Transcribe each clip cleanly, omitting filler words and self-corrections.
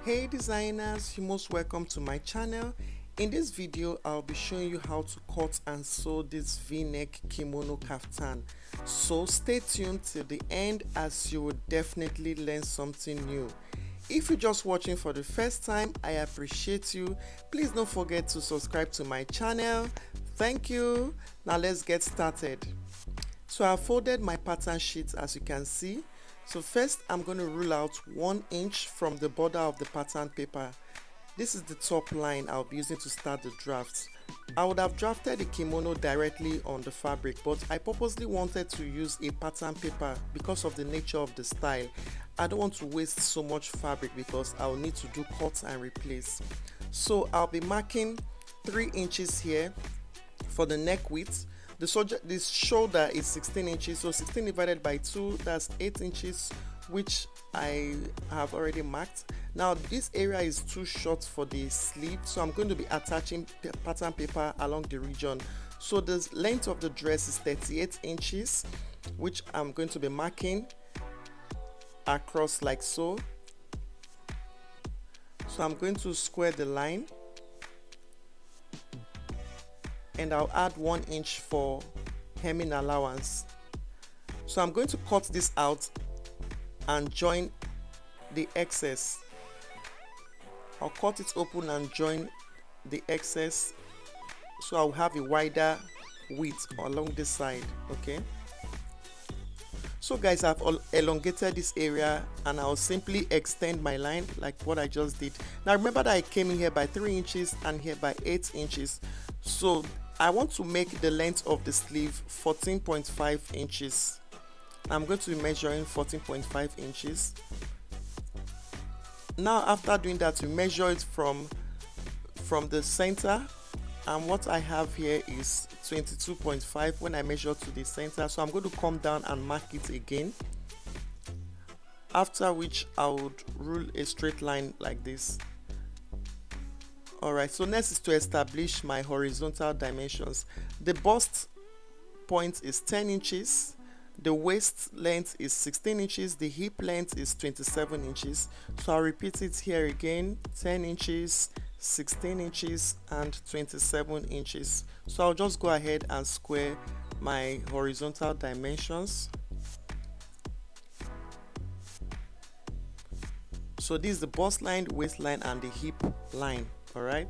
Hey designers, you're most welcome to my channel. In this video I'll be showing you how to cut and sew this v-neck kimono kaftan, so stay tuned till the end as you will definitely learn something new. If you're just watching for the first time, I appreciate you. Please don't forget to subscribe to my channel. Thank you. Now let's get started. So I folded my pattern sheet as you can see. So first I'm going to rule out 1 inch from the border of the pattern paper. This is the top line I'll be using to start the drafts. I would have drafted the kimono directly on the fabric, but I purposely wanted to use a pattern paper because of the nature of the style. I don't want to waste so much fabric because I'll need to do cut and replace. So I'll be marking 3 inches here for the neck width. The shoulder is 16 inches, so 16 divided by 2, that's 8 inches, which I have already marked. Now this area is too short for the sleeve, so I'm going to be attaching pattern paper along the region. So the length of the dress is 38 inches, which I'm going to be marking across like so. So I'm going to square the line, and I'll add 1 inch for hemming allowance. So I'm going to cut this out and join the excess. I'll cut it open and join the excess, so I'll have a wider width along this side. Okay, so guys, I've elongated this area and I'll simply extend my line like what I just did. Now remember that I came in here by 3 inches and here by 8 inches, so I want to make the length of the sleeve 14.5 inches. I'm going to be measuring 14.5 inches. Now after doing that, we measure it from the center, and what I have here is 22.5 when I measure to the center. So I'm going to come down and mark it again, after which I would rule a straight line like this. Alright, so next is to establish my horizontal dimensions. The bust point is 10 inches, the waist length is 16 inches, the hip length is 27 inches. So I'll repeat it here again: 10 inches, 16 inches, and 27 inches. So I'll just go ahead and square my horizontal dimensions. So this is the bust line, waistline, and the hip line. Alright,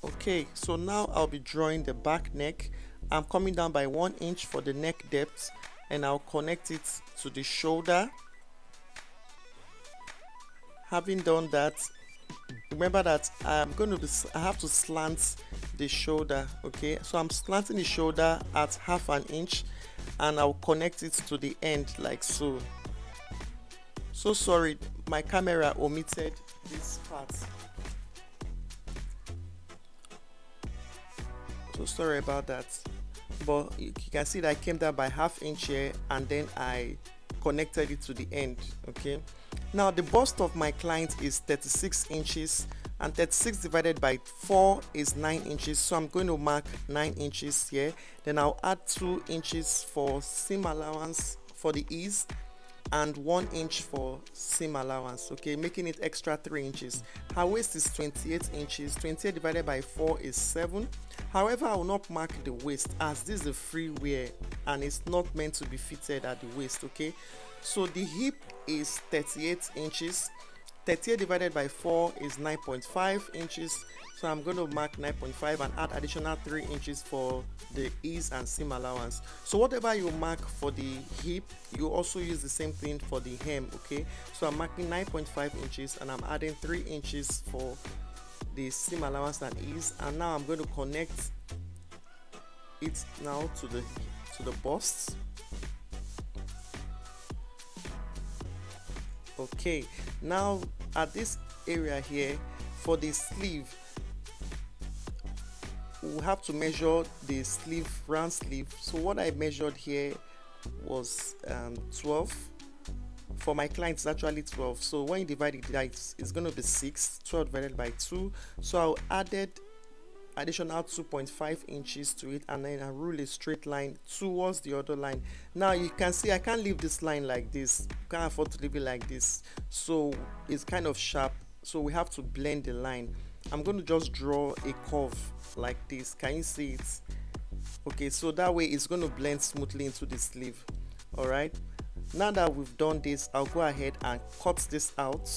okay, so now I'll be drawing the back neck. I'm coming down by 1 inch for the neck depth, and I'll connect it to the shoulder. Having done that, remember that I have to slant the shoulder. Okay, so I'm slanting the shoulder at ½ an inch, and I'll connect it to the end like so. So sorry, my camera omitted this part, so sorry about that, but you can see that I came down by ½ inch here and then I connected it to the end. Okay, now the bust of my client is 36 inches, and 36 divided by 4 is 9 inches, so I'm going to mark 9 inches here. Then I'll add 2 inches for seam allowance for the ease, and 1 inch for seam allowance, okay, making it extra 3 inches. Her waist is 28 inches. 28 divided by 4 is 7. However, I will not mark the waist as this is a free wear and it's not meant to be fitted at the waist. Okay, so the hip is 38 inches. 38 divided by 4 is 9.5 inches, so I'm going to mark 9.5 and add additional 3 inches for the ease and seam allowance. So whatever you mark for the hip, you also use the same thing for the hem. Okay, so I'm marking 9.5 inches and I'm adding 3 inches for the seam allowance and ease, and now I'm going to connect it now to the bust. Okay, now at this area here for the sleeve, we have to measure the sleeve, round sleeve. So what I measured here was 12. For my client it's actually 12, so when you divide it, it's going to be 6. 12 divided by 2, so I added additional 2.5 inches to it, and then I rule a straight line towards the other line. Now you can see I can't leave this line like this, can't afford to leave it like this, so it's kind of sharp, so we have to blend the line. I'm going to just draw a curve like this. Can you see it? Okay, so that way it's going to blend smoothly into the sleeve. All right, now that we've done this, I'll go ahead and cut this out.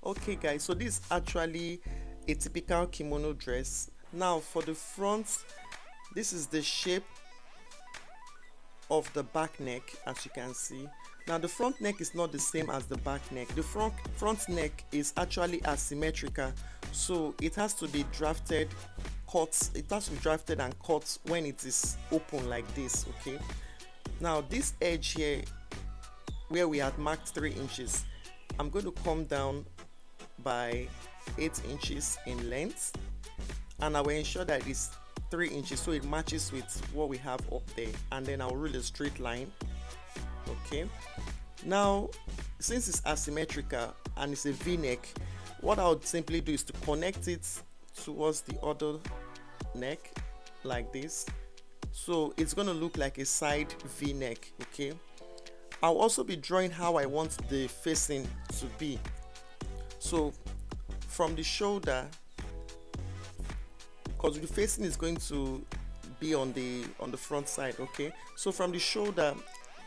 Okay guys, so this is actually a typical kimono dress. Now for the front, this is the shape of the back neck, as you can see. Now the front neck is not the same as the back neck. The front neck is actually asymmetrical, so it has to be drafted, cut. It has to be drafted and cut when it is open like this. Okay, now this edge here where we had marked 3 inches, I'm going to come down by 8 inches in length, and I will ensure that it's 3 inches so it matches with what we have up there, and then I'll rule a straight line. Okay, now since it's asymmetrical and it's a v-neck, what I would simply do is to connect it towards the other neck like this, so it's going to look like a side v-neck. Okay, I'll also be drawing how I want the facing to be. So from the shoulder, because the facing is going to be on the front side. Okay, so from the shoulder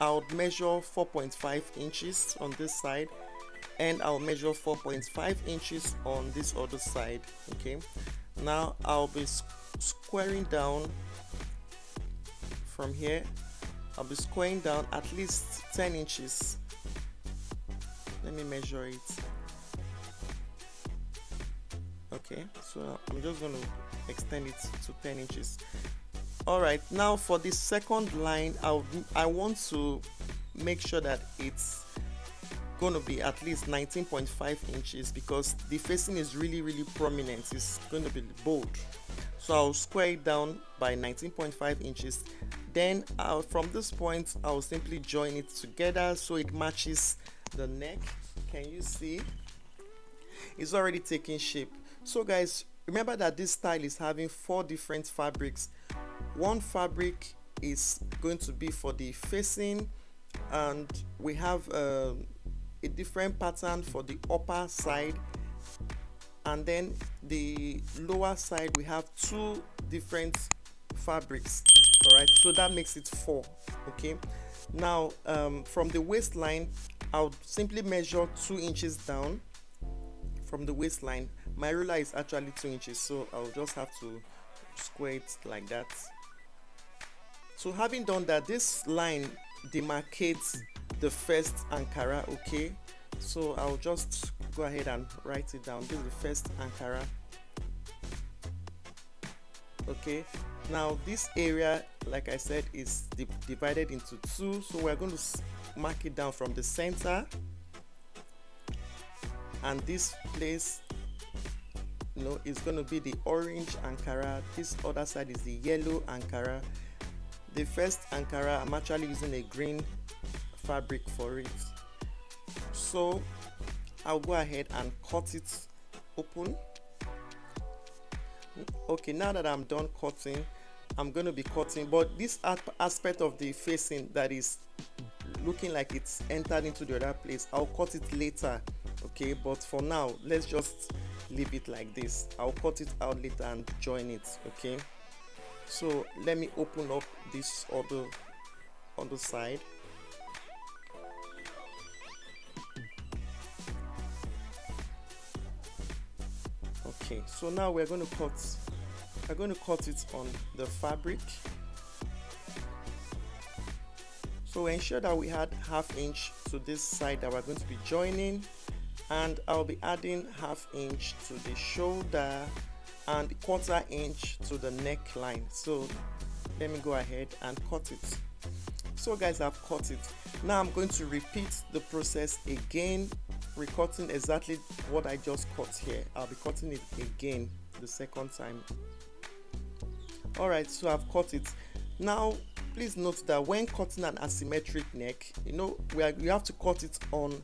I'll measure 4.5 inches on this side, and I'll measure 4.5 inches on this other side. Okay, now I'll be squaring down from here. I'll be squaring down at least 10 inches. Let me measure it. Okay, so I'm just going to extend it to 10 inches. All right, now for the second line, I want to make sure that it's going to be at least 19.5 inches because the facing is really prominent. It's going to be bold, so I'll square it down by 19.5 inches. Then from this point I'll simply join it together so it matches the neck. Can you see? It's already taking shape. So guys, remember that this style is having 4 different fabrics. One fabric is going to be for the facing, and we have a different pattern for the upper side, and then the lower side we have 2 different fabrics. All right, so that makes it 4. Okay, now from the waistline I'll simply measure 2 inches down from the waistline. My ruler is actually 2 inches, so I'll just have to square it like that. So having done that, this line demarcates the first Ankara. Okay, so I'll just go ahead and write it down. This is the first Ankara. Okay, now this area, like I said, is divided into 2, so we're going to mark it down from the center, and this place, is going to be the orange Ankara. This other side is the yellow Ankara. The first Ankara, I'm actually using a green fabric for it, so I'll go ahead and cut it open. Okay, now that I'm done cutting, I'm going to be cutting, but this aspect of the facing that is looking like it's entered into the other place, I'll cut it later. Okay, but for now let's just leave it like this. I'll cut it out later and join it. Okay, so let me open up this other side. Okay, so now we're going to cut it on the fabric. So ensure that we add 1/2 inch to this side that we're going to be joining, and I'll be adding 1/2 inch to the shoulder and 1/4 inch to the neckline. So let me go ahead and cut it. So guys, I've cut it. Now I'm going to repeat the process again, recutting exactly what I just cut here. I'll be cutting it again the second time. All right, so I've cut it. Now please note that when cutting an asymmetric neck, you have to cut it on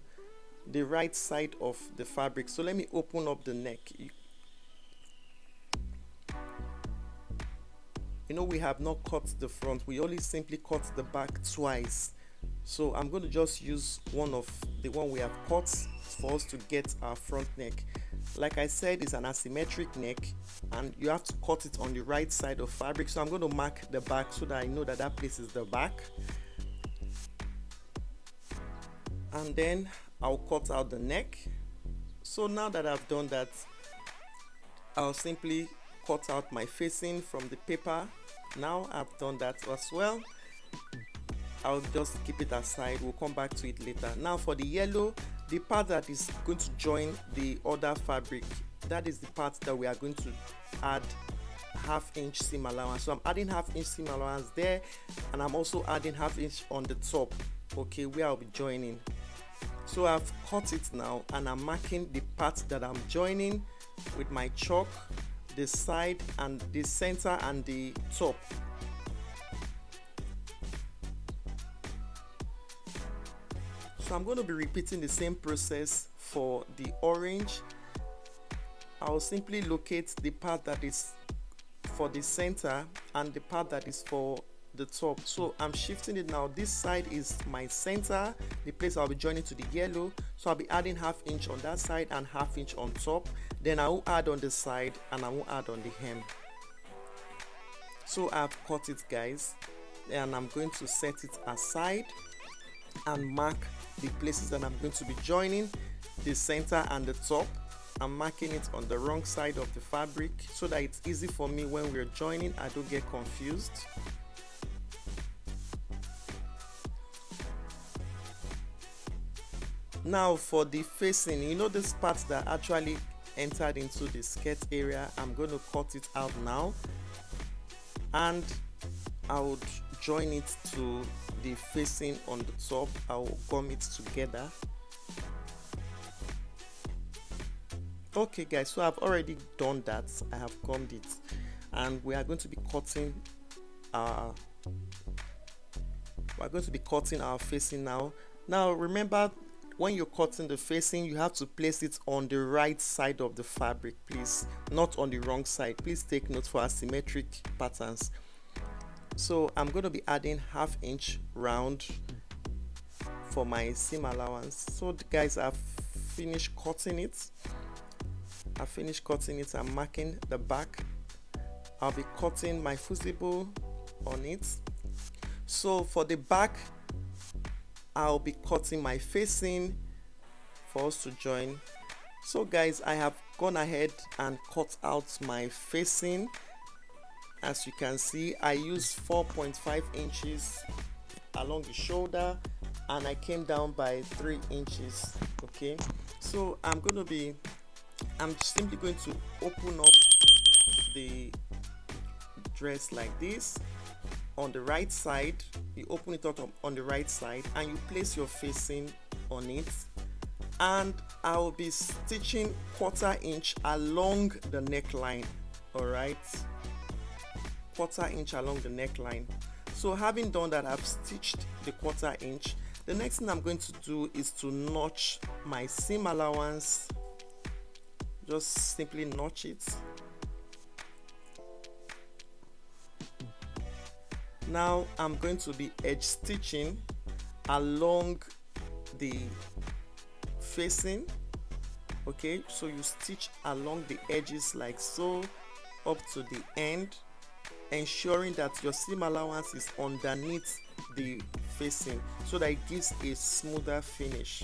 the right side of the fabric. So let me open up the neck. you know, we have not cut the front, we only simply cut the back twice. So I'm going to just use one of the one we have cut for us to get our front neck. Like I said, it's an asymmetric neck and you have to cut it on the right side of fabric. So I'm going to mark the back so that I know that that place is the back, and then I'll cut out the neck. So now that I've done that, I'll simply cut out my facing from the paper. Now I've done that as well, I'll just keep it aside, we'll come back to it later. Now for the yellow, the part that is going to join the other fabric, that is the part that we are going to add half-inch seam allowance. So I'm adding half-inch seam allowance there, and I'm also adding half-inch on the top, okay, where I'll be joining. So I've cut it now and I'm marking the part that I'm joining with my chalk, the side and the center and the top. So I'm going to be repeating the same process for the orange. I'll simply locate the part that is for the center and the part that is for the top. So I'm shifting it now. This side is my center, the place I'll be joining to the yellow. So I'll be adding half-inch on that side and half-inch on top. Then I will add on the side and I will add on the hem. So I've cut it, guys, and I'm going to set it aside and mark the places that I'm going to be joining, the center and the top. I'm marking it on the wrong side of the fabric so that it's easy for me when we're joining, I don't get confused. Now for the facing, you know, this part that actually entered into the skirt area, I'm going to cut it out now and I would join it to the facing on the top. I will gum it together. Okay guys, so I've already done that. I have gummed it and we are going to be cutting our facing now. Now remember, when you're cutting the facing, you have to place it on the right side of the fabric, please, not on the wrong side. Please take note for asymmetric patterns. So I'm going to be adding half-inch round for my seam allowance. So guys, I've finished cutting it. I'm marking the back. I'll be cutting my fusible on it. So for the back, I'll be cutting my facing for us to join. So guys, I have gone ahead and cut out my facing. As you can see, I used 4.5 inches along the shoulder and I came down by 3 inches. Okay, so I'm simply going to open up the dress like this. On the right side, you open it up on the right side and you place your facing on it, and I will be stitching 1/4 inch along the neckline. All right, 1/4 inch along the neckline. So having done that, I've stitched the 1/4 inch. The next thing I'm going to do is to notch my seam allowance. Just simply notch it. Now I'm going to be edge stitching along the facing. Okay, so you stitch along the edges like so up to the end, ensuring that your seam allowance is underneath the facing so that it gives a smoother finish.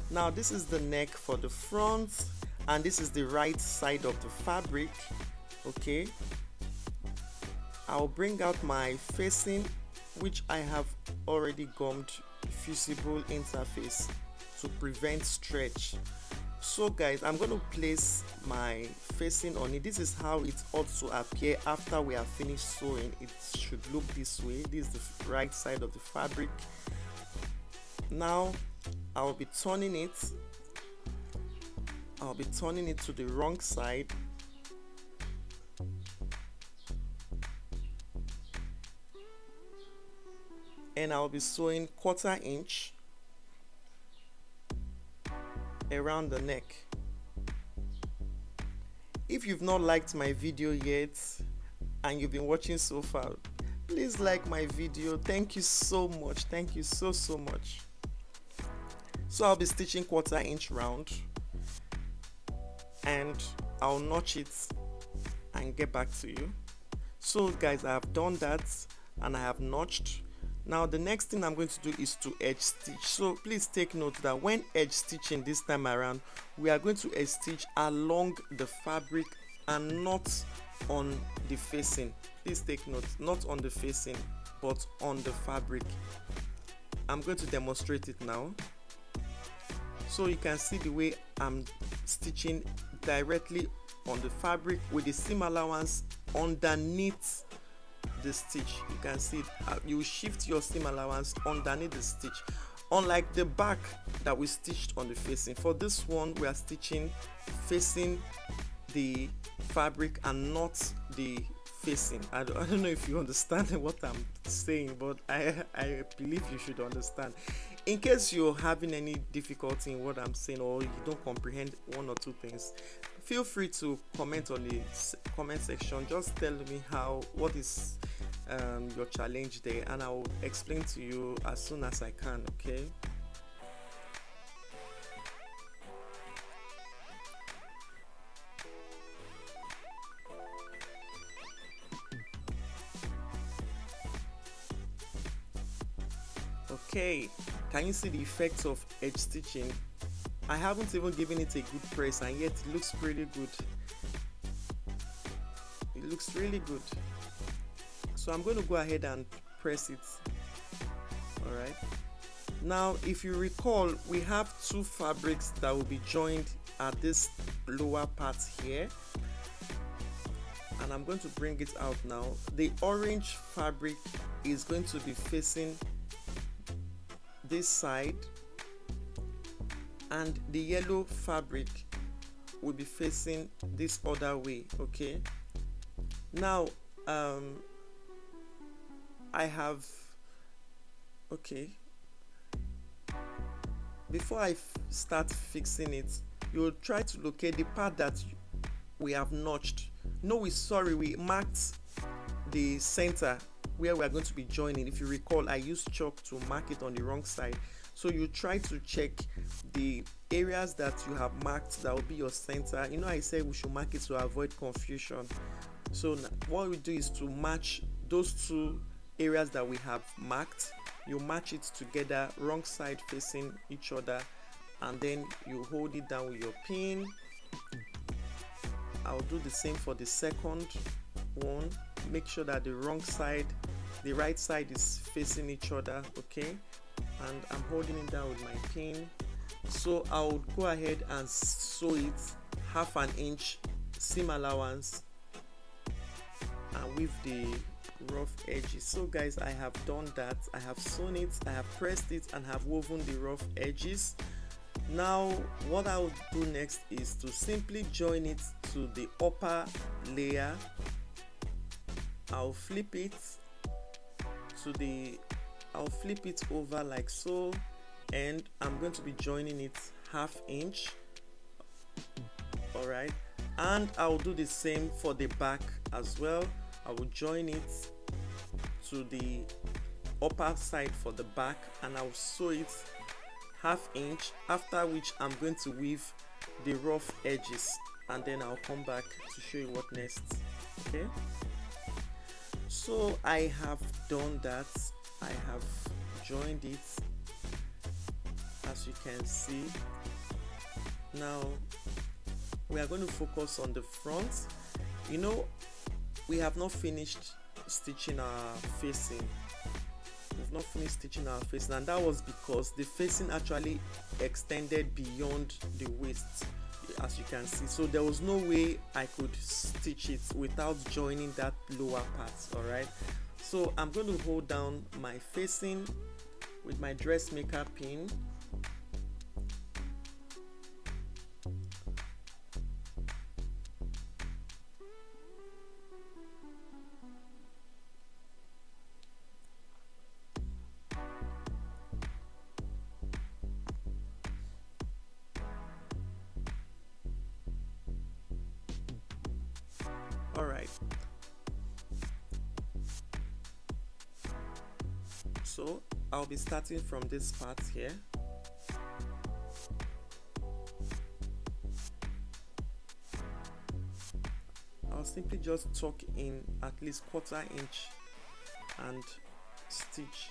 Now this is the neck for the front and this is the right side of the fabric. Okay, I'll bring out my facing, which I have already gummed fusible interface to prevent stretch. So guys, I'm going to place my facing on it. This is how it ought to appear after we have finished sewing. It should look this way. This is the right side of the fabric. Now I'll be turning it to the wrong side. And I'll be sewing 1/4 inch around the neck. If you've not liked my video yet, and you've been watching so far. Please like my video. Thank you so much. Thank you so much. So I'll be stitching 1/4 inch round, and I'll notch it and get back to you. So guys, I have done that and I have notched. Now the next thing I'm going to do is to edge stitch. So please take note that when edge stitching this time around, we are going to edge stitch along the fabric and not on the facing. Please take note, not on the facing but on the fabric. I'm going to demonstrate it now. So you can see the way I'm stitching directly on the fabric with the seam allowance underneath the stitch. You can see it. You shift your seam allowance underneath the stitch, unlike the back that we stitched on the facing. For this one, we are stitching facing the fabric and not the facing. I don't know if you understand what I'm saying, but I believe you should understand. In case you're having any difficulty in what I'm saying, or you don't comprehend one or two things, feel free to comment on the comment section. Just tell me what is your challenge there, and I'll explain to you as soon as I can. Okay. Okay, can you see the effects of edge stitching? I haven't even given it a good press, and yet it looks pretty good. It looks really good. So I'm going to go ahead and press it. All right. Now, if you recall, we have two fabrics that will be joined at this lower part here, and I'm going to bring it out now. The orange fabric is going to be facing this side, and the yellow fabric will be facing this other way. Okay, now I have, okay, before I start fixing it, you'll try to locate the part that we have notched. No, we marked the center where we are going to be joining. If you recall, I used chalk to mark it on the wrong side. So you try to check the areas that you have marked that will be your center. You know, I said we should mark it to avoid confusion. So what we do is to match those two areas that we have marked. You match it together, wrong side facing each other, and then you hold it down with your pin. I'll do the same for the second one. Make sure that the right side is facing each other. Okay, and I'm holding it down with my pin. So I'll go ahead and sew it 1/2 inch seam allowance and with the rough edges. So guys, I have done that. I have sewn it, I have pressed it, and have woven the rough edges. Now what I'll do next is to simply join it to the upper layer. I'll flip it over like so, and I'm going to be joining it 1/2 inch. All right, and I'll do the same for the back as well. I will join it to the upper side for the back, and I'll sew it 1/2 inch, after which I'm going to weave the rough edges, and then I'll come back to show you what next. Okay, so I have done that. I have joined it, as you can see. Now we are going to focus on the front. You know, we have not finished stitching our facing. We've not finished stitching our facing, and that was because the facing actually extended beyond the waist, as you can see. So there was no way I could stitch it without joining that lower part. All right, so I'm going to hold down my facing with my dressmaker pin. All right, So I'll be starting from this part here. I'll simply just tuck in at least 1/4 inch and stitch.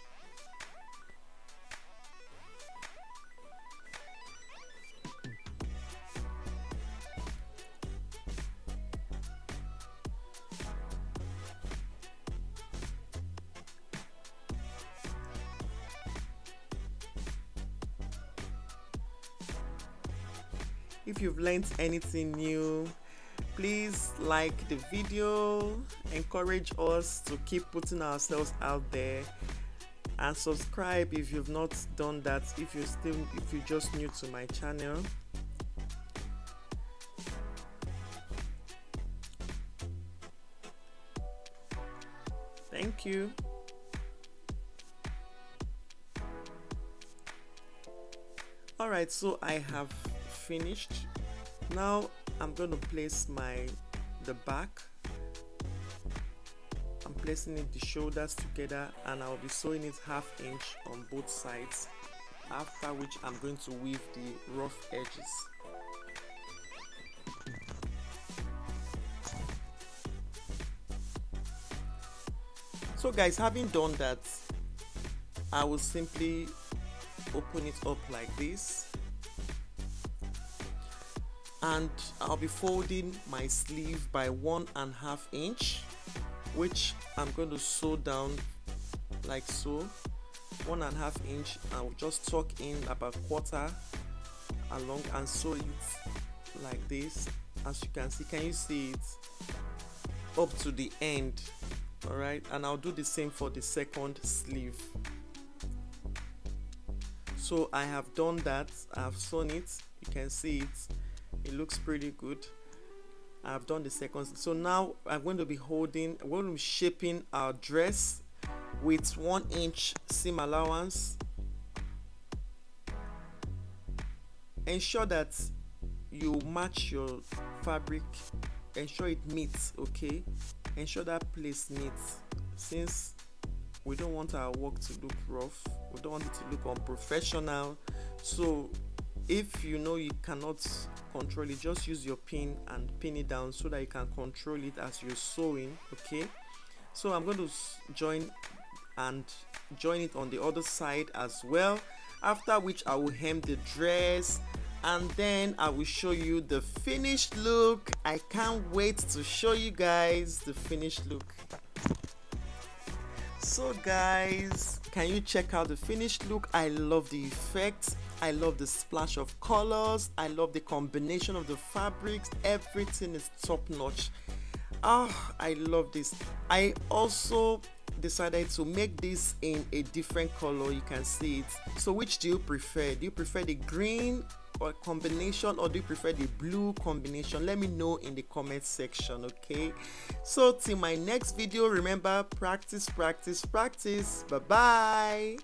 If you've learned anything new, please like the video, encourage us to keep putting ourselves out there, and subscribe if you've not done that, if you're just new to my channel. Thank you. Alright, so I have finished. Now I'm going to place the back. I'm placing the shoulders together, and I'll be sewing it 1/2 inch on both sides, after which I'm going to weave the rough edges. So guys, having done that, I will simply open it up like this, and I'll be folding my sleeve by 1.5 inch, which I'm going to sew down like so. 1.5 inch. I'll just tuck in about 1/4 along and sew it like this. As you can you see it up to the end? All right, and I'll do the same for the second sleeve. So I have done that. I've sewn it. You can see it looks pretty good. I've done the second. So now I'm going to be shaping our dress with 1 inch seam allowance. Ensure that you match your fabric, ensure it meets, okay? Ensure that place meets, since we don't want our work to look rough, we don't want it to look unprofessional. So if you know you cannot control it, just use your pin and pin it down so that you can control it as you're sewing, okay? So I'm going to join it on the other side as well, after which I will hem the dress, and then I will show you the finished look. I can't wait to show you guys the finished look. So guys, can you check out the finished look? I love the effect, I love the splash of colors, I love the combination of the fabrics. Everything is top notch. I love this. I also decided to make this in a different color. You can see it. So which do you prefer? Do you prefer the green or combination, or do you prefer the blue combination? Let me know in the comment section, okay? So till my next video, remember, practice, practice, practice. Bye bye.